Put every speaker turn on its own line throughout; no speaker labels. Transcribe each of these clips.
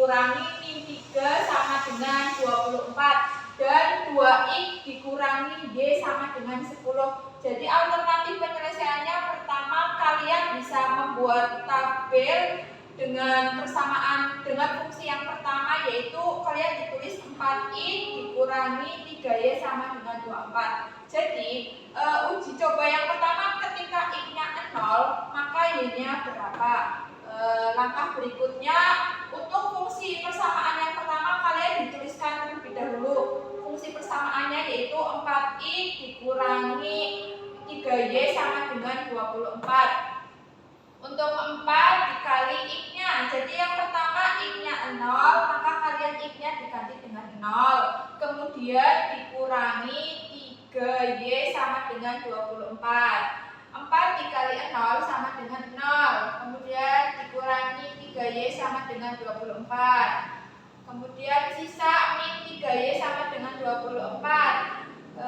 dikurangi min 3 sama dengan 24 dan 2x dikurangi y sama dengan 10. Jadi alternatif penyelesaiannya pertama kalian bisa membuat tabel dengan persamaan dengan fungsi yang pertama, yaitu kalian ditulis 4x dikurangi 3y sama dengan 24. Jadi uji coba yang pertama ketika x-nya 0 maka y-nya berapa? Langkah berikutnya untuk fungsi persamaan yang pertama kalian dituliskan terlebih dahulu. Fungsi persamaannya yaitu 4x dikurangi 3y sama dengan 24. Untuk 4 dikali x-nya. Jadi yang pertama x-nya 0, maka kalian x-nya diganti dengan 0. Kemudian dikurangi 3y sama dengan 24. 4 dikali 0 sama dengan 0. Kemudian dikurangi 3y sama dengan 24. Kemudian sisa min 3y sama dengan 24.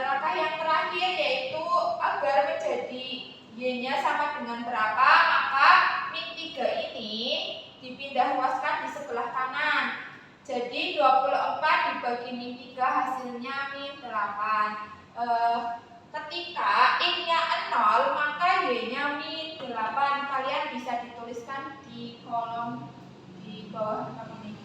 Langkah yang terakhir yaitu agar menjadi y-nya sama dengan berapa, maka min 3 ini dipindah luaskan di sebelah kanan. Jadi 24 dibagi min 3 hasilnya min 8. Ketika x-nya 0 maka y-nya min 8. Kalian bisa dituliskan di kolom di bawah ini.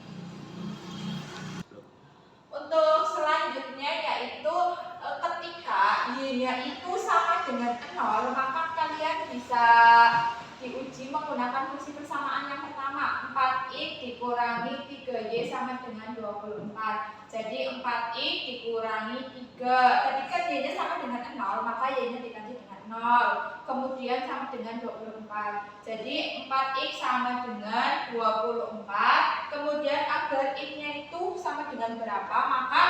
Untuk selanjutnya yaitu ketika y-nya itu sama dengan 0 maka kalian bisa diuji menggunakan fungsi persamaan yang pertama, 4x dikurangi 3y sama dengan 24. Jadi 4x dikurangi 3. Tadi kan y-nya sama dengan 0, maka y-nya diganti dengan 0. Kemudian sama dengan 24. Jadi 4x sama dengan 24. Kemudian agar x-nya itu sama dengan berapa, maka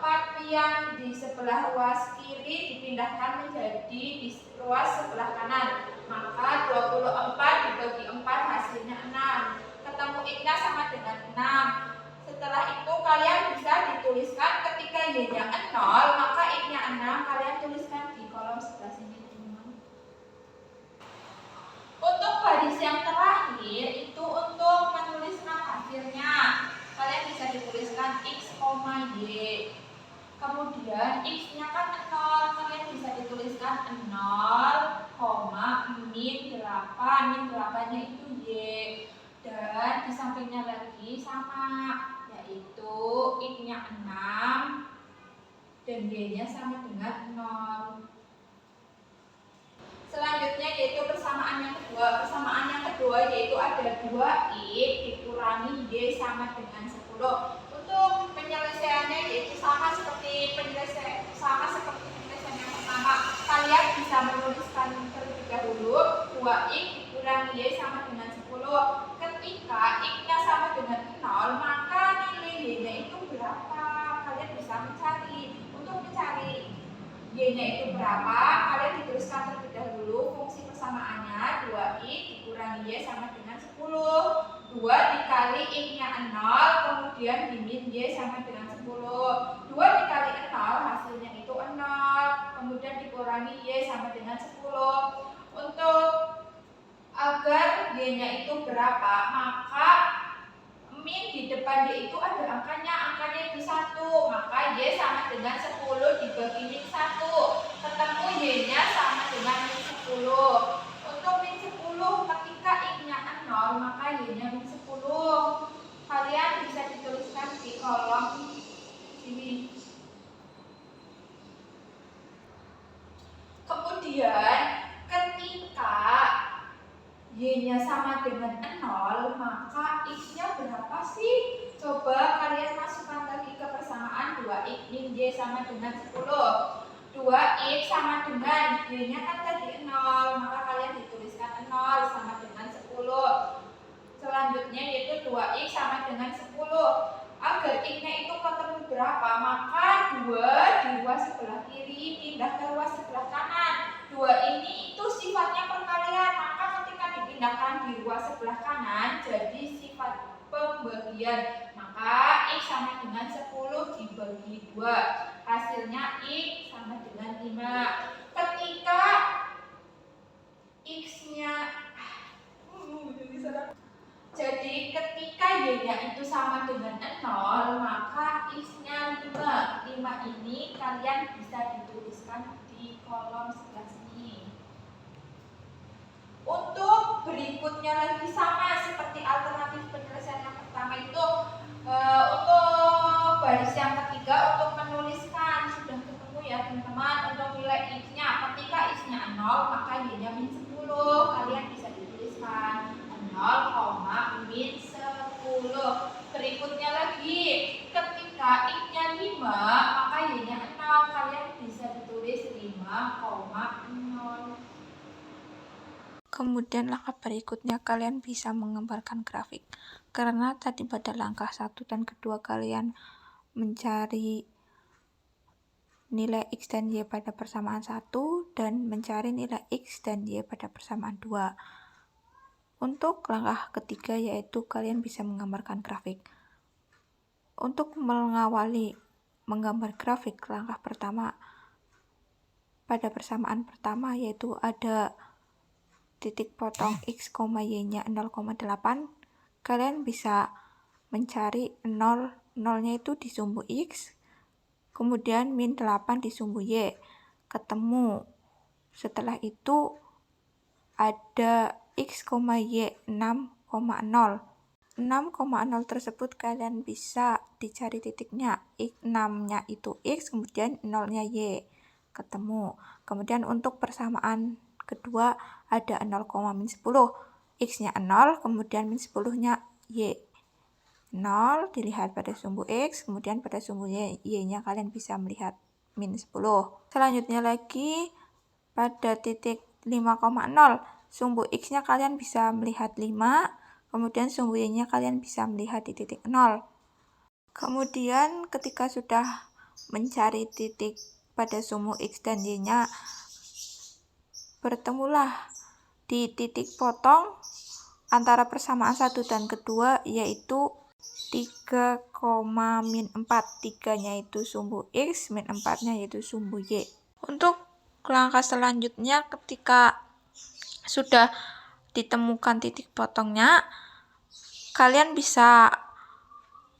4 yang di sebelah ruas kiri dipindahkan menjadi di ruas sebelah kanan. Maka 24 dibagi 4 hasilnya 6. Ketemu x-nya sama dengan 6. Setelah itu kalian bisa dituliskan ketika y-nya 0 maka x-nya 6. Kalian tuliskan di kolom sebelah sini. Untuk baris yang terakhir itu untuk menuliskan hasilnya. Kalian bisa dituliskan x, y. Kemudian x-nya kan 0, kalian bisa dituliskan 0, min 8. Min 8-nya itu y. Dan di sampingnya lagi sama, yaitu x-nya 6 dan y-nya sama dengan 0. Selanjutnya yaitu persamaan yang kedua. Persamaan yang kedua yaitu ada 2x dikurangi y sama dengan 10. Untuk penyelesaiannya yaitu sama seperti penyelesaian yang pertama. Kalian bisa menuliskan terlebih dahulu 2x dikurangi y sama dengan 10. Ketika x-nya sama dengan 0, maka nilai y-nya itu berapa? Kalian bisa mencari. Untuk mencari y-nya itu berapa, kalian dituliskan terlebih dahulu fungsi persamaannya 2x dikurangi y sama dengan 10. 2 dikali x-nya 0, kemudian dimin y sama dengan 10. 2 dikali 0 hasilnya itu 0, kemudian dikurangi y sama dengan 10. Untuk agar y-nya itu berapa, maka min di depan y itu ada angkanya itu 1, maka y sama dengan 10 dibagi min 1. Ketemu y-nya sama dengan min 10. Untuk min 10 ketika x-nya 0 maka y-nya min 10. Kalian bisa dituliskan di kolom sini. Kemudian ketika y-nya sama dengan 0, maka x-nya berapa sih? Coba kalian masukkan lagi ke persamaan 2x min y sama dengan 10. 2x sama dengan y-nya kan tadi 0, maka kalian dituliskan 0 sama dengan 10. Selanjutnya yaitu 2x sama dengan 10. Agar x-nya itu ketemu berapa, maka 2 di ruas sebelah kiri pindah ke ruas sebelah kanan. 2 ini itu sifatnya perkalian, maka ketika dipindahkan di ruas sebelah kanan jadi sifat pembagian. Maka x sama dengan 10 dibagi 2. Hasilnya x sama dengan 5. Ketika x-nya Jadi ketika Y-nya itu sama dengan 0, maka X-nya 5. 5 ini kalian bisa dituliskan di kolom sebelah sini. Untuk berikutnya lagi sama seperti alternatif penyelesaian yang pertama itu, untuk baris yang ketiga untuk menuliskan sudah ketemu ya teman-teman. Untuk nilai X-nya, ketika X-nya 0 maka Y-nya min 10. Kalian bisa dituliskan 0, min 10. Berikutnya lagi, ketika X-nya 5 maka Y-nya 0. Kalian bisa ditulis 5,0.
Kemudian langkah berikutnya kalian bisa menggambarkan grafik. Karena tadi pada langkah 1 dan kedua kalian mencari nilai X dan Y pada persamaan 1 dan mencari nilai X dan Y pada persamaan 2. Untuk langkah ketiga yaitu kalian bisa menggambarkan grafik. Untuk mengawali menggambar grafik, langkah pertama pada persamaan pertama yaitu ada titik potong X, Y-nya 0,8, kalian bisa mencari 0, 0-nya itu di sumbu X, kemudian min 8 di sumbu Y, ketemu. Setelah itu ada X, Y 6,0. 6,0 tersebut kalian bisa dicari titiknya. 6-nya itu X, kemudian 0-nya Y, ketemu. Kemudian untuk persamaan kedua ada 0, min 10. X-nya 0, kemudian min 10-nya Y. 0 dilihat pada sumbu X, kemudian pada sumbu Y-nya kalian bisa melihat min 10. Selanjutnya lagi pada titik 5,0, sumbu X-nya kalian bisa melihat 5, kemudian sumbu Y-nya kalian bisa melihat di titik 0. Kemudian ketika sudah mencari titik pada sumbu X dan Y-nya, bertemulah di titik potong antara persamaan 1 dan kedua yaitu 3, min 4. 3-nya itu sumbu X, min 4-nya yaitu sumbu Y. Untuk langkah selanjutnya ketika sudah ditemukan titik potongnya, kalian bisa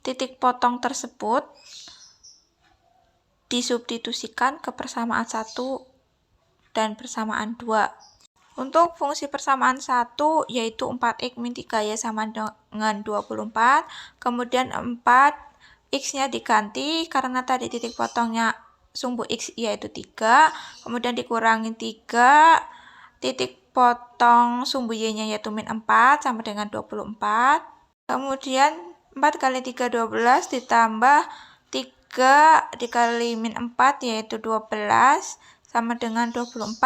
titik potong tersebut disubstitusikan ke persamaan 1 dan persamaan 2. Untuk fungsi persamaan 1 yaitu 4x min 3y sama dengan 24. Kemudian 4 x-nya diganti karena tadi titik potongnya sumbu x yaitu 3. Kemudian dikurangi 3. Titik potong sumbu y-nya yaitu min 4 sama dengan 24. Kemudian 4 kali 3 12 ditambah 3 dikali min 4 yaitu 12 sama dengan 24.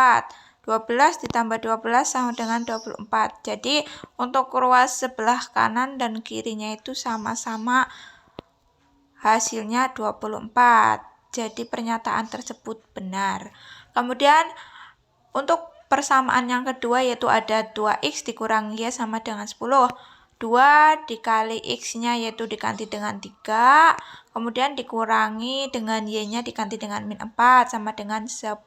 12 ditambah 12 sama dengan 24. Jadi untuk ruas sebelah kanan dan kirinya itu sama-sama hasilnya 24. Jadi pernyataan tersebut benar. Kemudian untuk persamaan yang kedua yaitu ada 2x dikurangi y sama dengan 10. 2 dikali x-nya yaitu diganti dengan 3, kemudian dikurangi dengan y-nya diganti dengan min 4 sama dengan 10.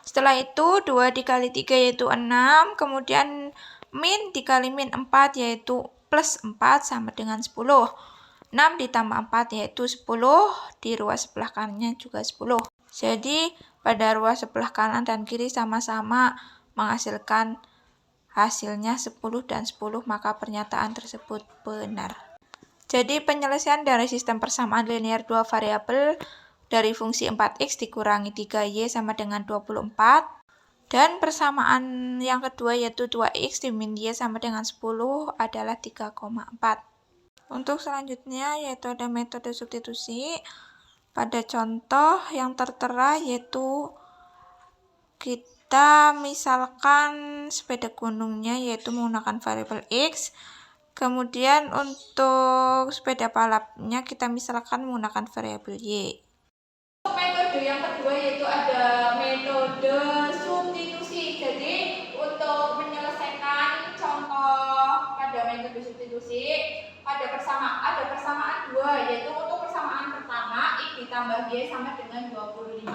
Setelah itu 2 dikali 3 yaitu 6, kemudian min dikali min 4 yaitu plus 4 sama dengan 10. 6 ditambah 4 yaitu 10, di ruas sebelah kanannya juga 10. Jadi pada ruas sebelah kanan dan kiri sama-sama menghasilkan hasilnya 10 dan 10, maka pernyataan tersebut benar. Jadi penyelesaian dari sistem persamaan linear 2 variabel dari fungsi 4x dikurangi 3y sama dengan 24. Dan persamaan yang kedua yaitu 2x dimin y sama dengan 10 adalah 3,4. Untuk selanjutnya yaitu ada metode substitusi. Pada contoh yang tertera yaitu kita misalkan sepeda gunungnya yaitu menggunakan variabel X. Kemudian untuk sepeda balapnya kita misalkan menggunakan variabel Y.
Metode yang kedua yaitu ada metode substitusi. Jadi untuk menyelesaikan contoh pada metode substitusi ada persamaan 2 yaitu untuk persamaan pertama X ditambah Y sama dengan 25.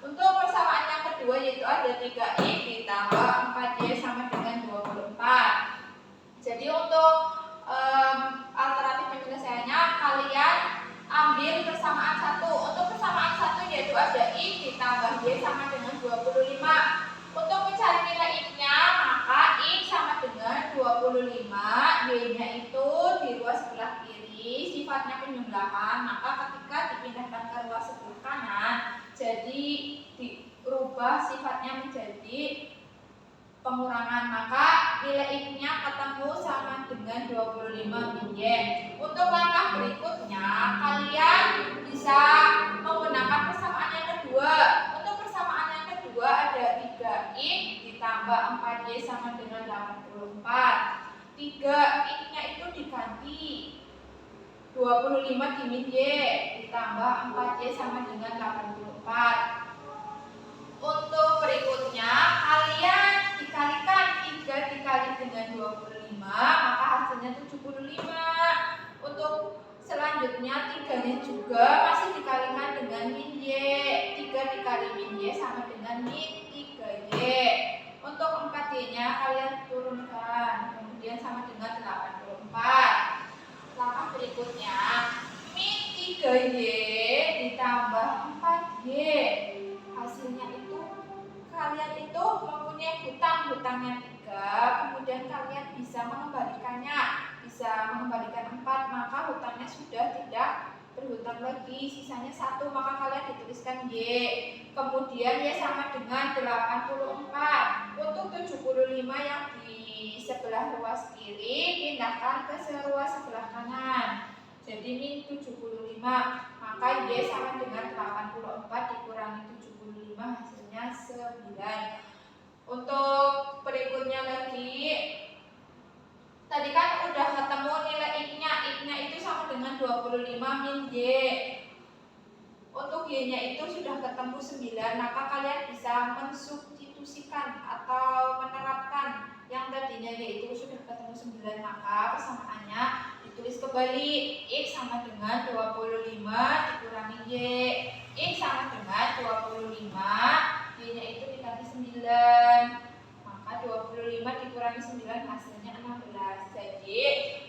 Untuk persamaan yang kedua yaitu ada 3x ditambah 4y sama dengan 24. Jadi untuk alternatif penyelesaiannya kalian ambil persamaan satu. Untuk persamaan satu yaitu ada X ditambah Y sama dengan 25. Untuk mencari nilai X-nya maka X sama dengan 25, Y-nya itu di ruas sebelah kiri, sifatnya penjumlahan, maka ketika dipindahkan ke ruas sebelah kanan jadi dirubah sifatnya menjadi pengurangan, maka nilai X-nya ketemu sama dengan 25 min Y. Untuk langkah berikutnya kalian bisa menggunakan persamaan yang kedua. Untuk persamaan yang kedua ada 3X ditambah 4Y sama dengan 84. 3X-nya itu diganti 25 di min Y ditambah 4Y sama dengan 84. Untuk berikutnya kalian dikalikan 3 dikali dengan 25 maka hasilnya 75. Untuk selanjutnya 3-nya juga masih dikalikan dengan min Y. 3 dikali min Y sama dengan min 3Y. Untuk 4Y-nya kalian turunkan, kemudian sama dengan 84. Langkah berikutnya min 3Y ditambah 4Y. Hasilnya itu kalian itu mempunyai hutangnya 3, kemudian kalian bisa mengembalikannya, bisa mengembalikan 4, maka hutangnya sudah tidak berhutang lagi, sisanya 1, maka kalian dituliskan Y. Kemudian Y sama dengan 84. Untuk 75 yang di sebelah ruas kiri pindahkan ke ruas sebelah kanan, jadi min 75, maka Y sama dengan 84 dikurangi 75 hasilnya 9. Untuk berikutnya lagi, tadi kan udah ketemu nilai X-nya. X-nya itu sama dengan 25 min Y. Untuk Y-nya itu sudah ketemu 9, maka kalian bisa mensubstitusikan atau menerapkan yang tadinya Y itu sudah ketemu 9, maka persamaannya ditulis kembali. X sama dengan 25 dikurangi Y. X sama dengan 25, Y-nya itu dikali 9, maka 25 dikurangi 9 hasilnya 16. Jadi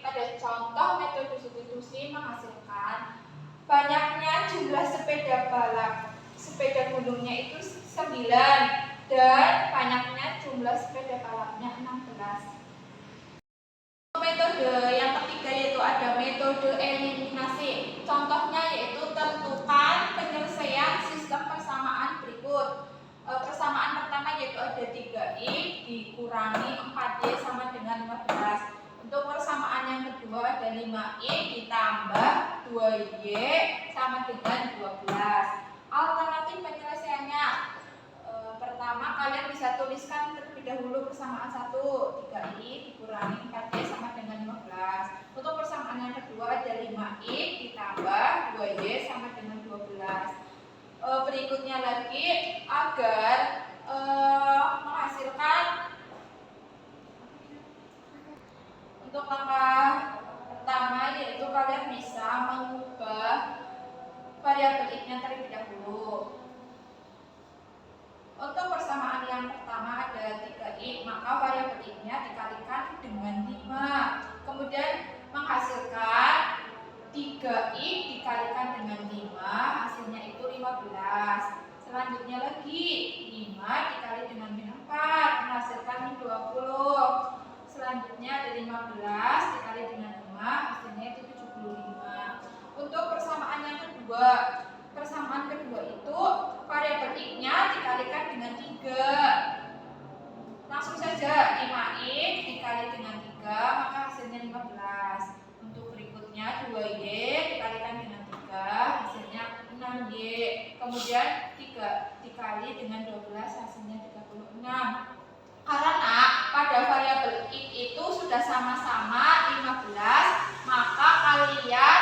pada contoh metode substitusi menghasilkan banyaknya jumlah sepeda balap, sepeda gunungnya itu 9 dan banyaknya jumlah sepeda balapnya 16. Metode yang ketiga yaitu ada metode eliminasi. Contohnya yaitu tentukan penyelesaian sistem persamaan berikut. Persamaan pertama yaitu ada 3X dikurangi 4Y sama dengan 15. Untuk persamaan yang kedua ada 5X ditambah 2Y sama dengan 12. Alternatif penyelesaiannya, pertama kalian bisa tuliskan terlebih dahulu persamaan 1, 3X dikurangi 4Y sama dengan 15. Untuk persamaan yang kedua ada 5X ditambah 2Y sama dengan 12. Berikutnya lagi agar menghasilkan, untuk langkah pertama yaitu kalian bisa mengubah variabel X-nya terlebih dahulu. Untuk persamaan yang pertama ada 3X, maka variabel X-nya dikalikan dengan 5. Kemudian menghasilkan 3X dikalikan dengan 5, hasilnya itu 15. Selanjutnya lagi 5 dikali dengan min 4 menghasilkan min 20. Selanjutnya ada 15 dikali dengan 5, hasilnya itu 75. Untuk persamaan yang kedua, persamaan kedua itu variabel X-nya dikalikan dengan 3. Langsung saja 5X dikali dengan 3 maka hasilnya 15. Untuk berikutnya 2Y dikalikan dengan 3 hasilnya 6Y. Kemudian 3 dikali dengan 12 hasilnya 36. Karena pada variabel X itu sudah sama-sama 15, maka kalian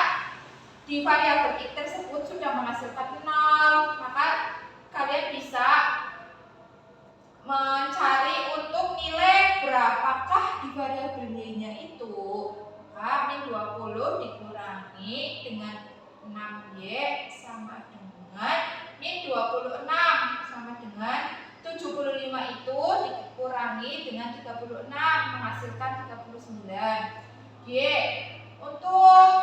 di variabel X tersebut sudah menghasilkan 0, maka kalian bisa mencari untuk nilai berapakah di variabel Y-nya itu. Maka min 20 dikurangi dengan 6Y sama dengan min 26 sama dengan 75 itu dikurangi dengan 36 menghasilkan 39. Y. Untuk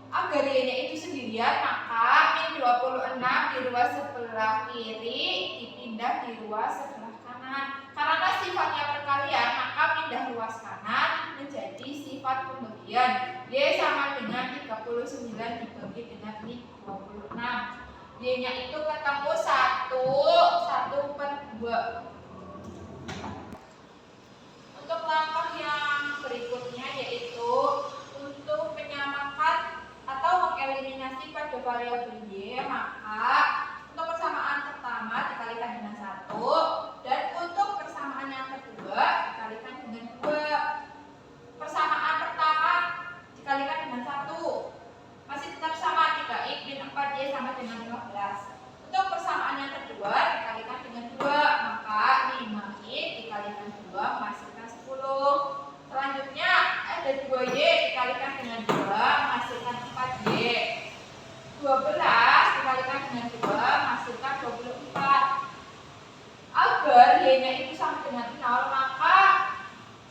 agar Y-nya itu sendirian, maka min 26 di ruas sebelah kiri dipindah di ruas sebelah kanan. Karena sifatnya perkalian, maka pindah ruas kanan menjadi sifat pembagian. Y sama dengan 39 dibagi dengan min 26. Y-nya itu ketemu 1/2. Untuk langkah yang berikutnya yaitu untuk menyamakan atau mengeliminasi pada variabel Y, maka untuk persamaan pertama dikalikan dengan 1 dan untuk persamaan yang kedua dikalikan dengan 2. Persamaan pertama dikalikan dengan 1 masih tetap sama 3x min 4y sama dengan 15. Untuk persamaan yang kedua dikalikan dengan 2, maka 5y dikalikan 2 menghasilkan 10. Selanjutnya ada 2y dikalikan dengan 2 menghasilkan 4y. 12 dikalikan dengan 2 menghasilkan 24. Agar y-nya itu sama dengan 0, maka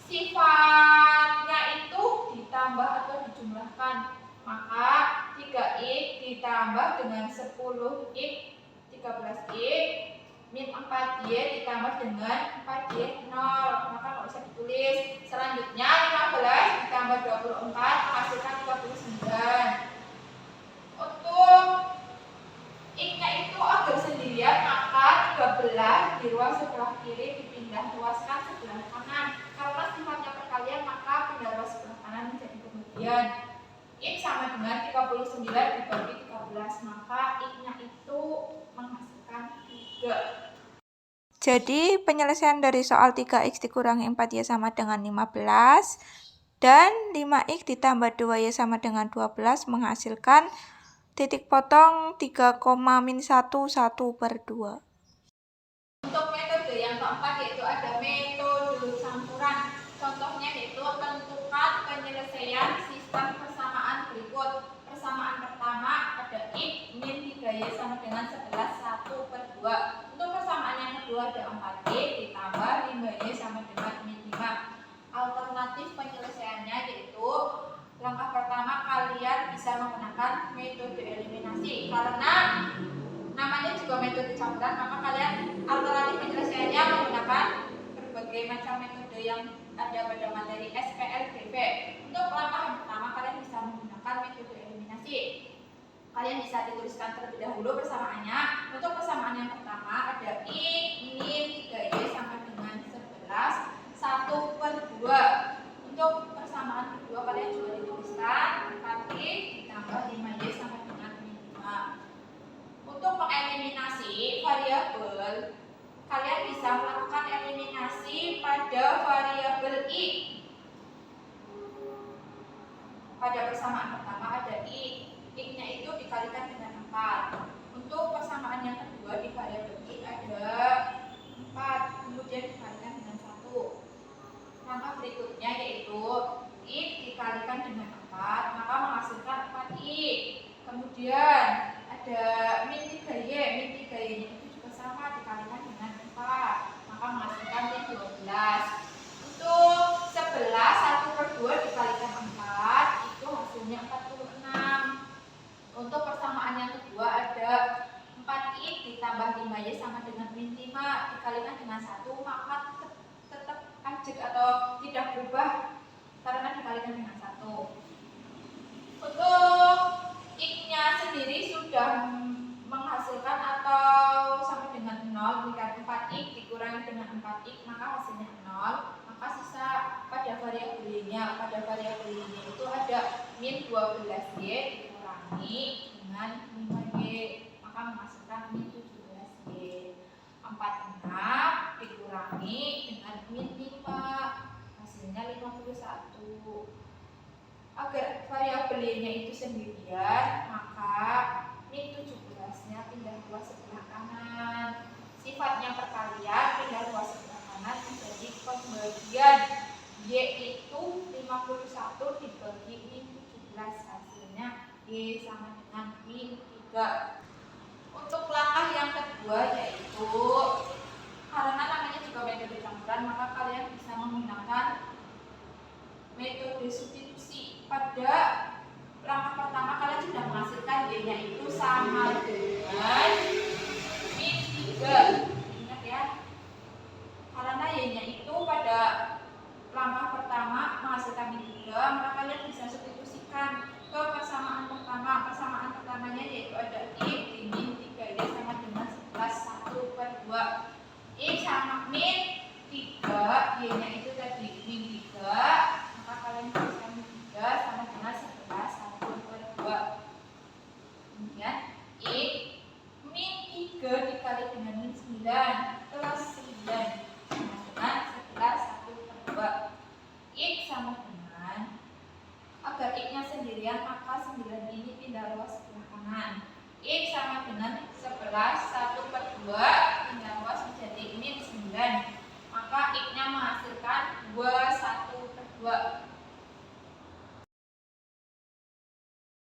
sifatnya itu ditambah atau dijumlahkan. Maka 3x ditambah dengan 10x 13x min 4y ditambah dengan 4y 0, maka nggak usah ditulis. Selanjutnya 15 ditambah 24 menghasilkan 39. Untuk x-nya itu agar sendirian, maka 13 di ruas sebelah kiri dipindah ruaskan sebelah kanan. Karena sifatnya perkalian, maka pindah ruas sebelah kanan menjadi pembagian. X sama dengan 39 dibagi 13, maka x-nya itu menghasilkan 3.
Jadi penyelesaian dari soal 3x dikurangi 4y sama dengan 15 dan 5x ditambah 2y sama dengan 12 menghasilkan titik potong 3,-1 1/2.
Untuk metode yang keempat yaitu ada metode campuran. Contohnya yaitu tentukan penyelesaian sistem persamaan berikut. Persamaan pertama ada x min 3y sama dengan 11 1/2. Untuk persamaan yang kedua ada 4y ditambah 5y sama dengan min 5. Alternatif penyelesaiannya yaitu langkah pertama kalian bisa menggunakan metode eliminasi. Karena namanya juga metode campuran, maka kalian alternatif penyelesaiannya menggunakan berbagai macam metode yang ada pada materi SPLBV. Untuk langkah yang pertama kalian bisa menggunakan metode eliminasi. Kalian bisa dituliskan terlebih dahulu persamaannya. Untuk persamaan yang pertama ada x min 3y sama dengan 11 1/2. Untuk persamaan kedua kalian juga dituliskan 4y ditambah 5y sama dengan min 5. Untuk mengeliminasi variabel, kalian bisa melakukan eliminasi pada variabel i. Pada persamaan pertama ada x-nya itu dikalikan dengan 4. Untuk persamaan yang kedua di variabel i ada 4, kemudian dikalikan dengan 1. Langkah berikutnya yaitu x dikalikan dengan 4, maka menghasilkan 4i. Kemudian ada min 3y, min 3y itu juga sama dikalikan dengan 4, maka menghasilkan min 12. Untuk 11 1/2 dikalikan 4 itu hasilnya 46. Untuk persamaan yang kedua ada 4x ditambah 5y sama dengan min 5 dikalikan dengan 1, maka tetap ajek atau tidak berubah karena dikalikan dengan 1. Untuk x-nya sendiri sudah menghasilkan atau sama dengan 0, jika 4x dikurangi dengan 4x maka hasilnya 0, maka sisa pada variabel y-nya. Pada variabel y-nya itu ada min 12y dikurangi dengan 5y, maka menghasilkan min 17y. 46 dikurangi dengan min 5, hasilnya 51. Agar variabel y-nya itu sendirian, maka min 17-nya pindah ruas sebelah kanan. Sifatnya perkalian, pindah ruas sebelah kanan menjadi pembagian. Y itu 51 dibagi min 17, hasilnya y sama dengan min 3. Untuk langkah yang kedua yaitu karena namanya juga metode campuran, maka kalian bisa menggunakan metode substitusi. Pada langkah pertama kalian sudah menghasilkan Y-nya itu sama dengan min 3. Ingat ya, karena Y-nya itu pada langkah pertama menghasilkan min 3, maka kalian bisa substitusikan ke persamaan pertama. Persamaan pertamanya yaitu ada X di min 3, Y sama dengan 11, 1/2. X sama min 3, Y-nya itu tadi min 3, maka kalian tuliskan min 3 sama dengan 11, 1/2. Kemudian X min 3 dikali dengan min 9 plus 9 sama dengan 11, 1/2. X sama dengan, agar X-nya sendirian maka 9 ini pindah ruas ke kanan. X sama dengan 11, 1/2 pindah ruas menjadi min 9.